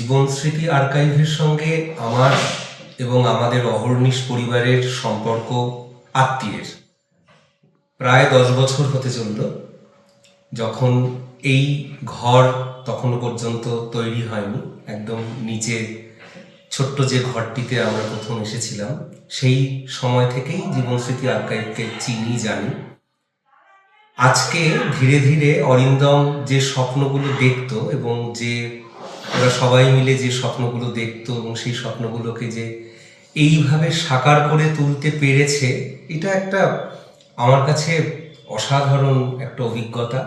জীবন স্মৃতি আর্কাইভের সঙ্গে আমার এবং আমাদের অহর্নিশ পরিবারের সম্পর্ক আত্মীয়ের। প্রায় 10 বছর হতে চলল। যখন এই ঘর তখনও পর্যন্ত তৈরি হয়নি, একদম নিচে ছোট্ট যে ঘরটিতে আমরা প্রথম এসেছিলাম, সেই সময় থেকেই জীবন স্মৃতি আর্কাইভকে চিনি, জানি। আজকে ধীরে ধীরে অরিন্দম যে স্বপ্নগুলো দেখতো এবং যে ওরা সবাই মিলে যে স্বপ্নগুলো দেখতো এবং সেই স্বপ্নগুলোকে যে এইভাবে সাকার করে তুলতে পেরেছে, এটা একটা আমার কাছে অসাধারণ একটা অভিজ্ঞতা।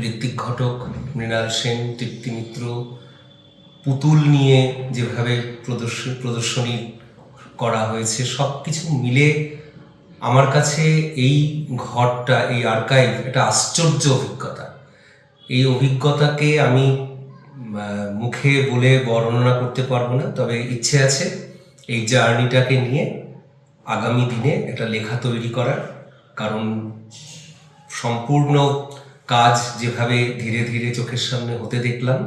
ঋত্বিক ঘটক, মৃণাল সেন, তৃপ্তি মিত্র পুতুল নিয়ে যেভাবে প্রদর্শনী করা হয়েছে, সব কিছু মিলে আমার কাছে এই ঘরটা, এই আর্কাইভ একটা আশ্চর্য অভিজ্ঞতা। এই অভিজ্ঞতাকে আমি মুখে বলে বর্ণনা করতে পারবো না, তবে ইচ্ছে আছে এই জার্নিটাকে নিয়ে আগামী দিনে একটা লেখা তৈরি করার। কারণ সম্পূর্ণ কাজ যেভাবে ধীরে ধীরে চোখের সামনে হতে দেখলাম,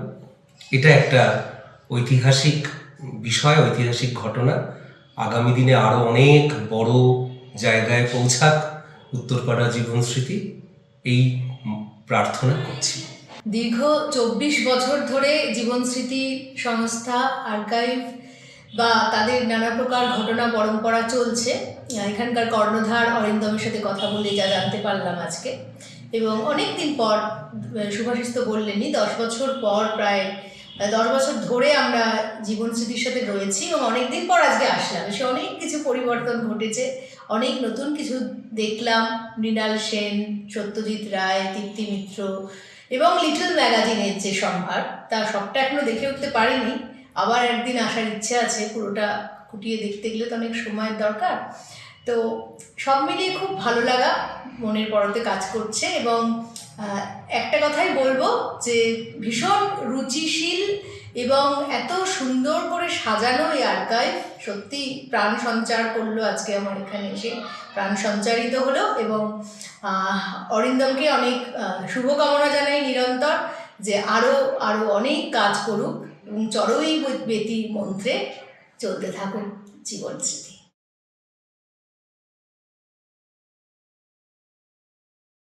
এটা একটা ঐতিহাসিক বিষয়, ঐতিহাসিক ঘটনা। আগামী দিনে আরও অনেক বড় জায়গায় পৌঁছাক উত্তরপাড়া জীবন স্মৃতি, এই প্রার্থনা করছি। দীর্ঘ 24 বছর ধরে জীবন স্মৃতি সংস্থা, আর্কাইভ বা তাদের নানা প্রকার ঘটনা পরম্পরা চলছে। এখানকার কর্ণধার অরিন্দমের সাথে কথা বলে যা জানতে পারলাম আজকে, এবং অনেক দিন পর, শুভাশিস তো বললেনই, 10 বছর পর, প্রায় 10 বছর ধরে আমরা জীবন স্মৃতির সাথে রয়েছি এবং অনেক দিন পর আজকে আসলাম। এসে অনেক কিছু পরিবর্তন ঘটেছে, অনেক নতুন কিছু দেখলাম। মৃণাল সেন, সত্যজিৎ রায়, তৃপ্তি মিত্র এবং লিটল ম্যাগাজিনের যে সম্ভার, তা সবটা এখনো দেখে উঠতে পারিনি। আবার একদিন আসার ইচ্ছে আছে, পুরোটা খুঁটিয়ে দেখতে গেলে তো অনেক সময়ের দরকার। তো সব মিলিয়ে খুব ভালো লাগা মনের পরতে কাজ করছে। এবং একটা কথাই বলবো যে ভীষণ রুচিশীল এবং এত সুন্দর করে সাজানো এই আর্কাইভ সত্যি প্রাণ সঞ্চার করলো। আজকে আমার এখানে এসে প্রাণ সঞ্চারিত হলো। এবং অরিন্দমকে অনেক শুভকামনা জানাই নিরন্তর, যে আরও অনেক কাজ করুক এবং চড়ুই বেতির মন্ত্রে চলতে থাকুক জীবন স্মৃতি।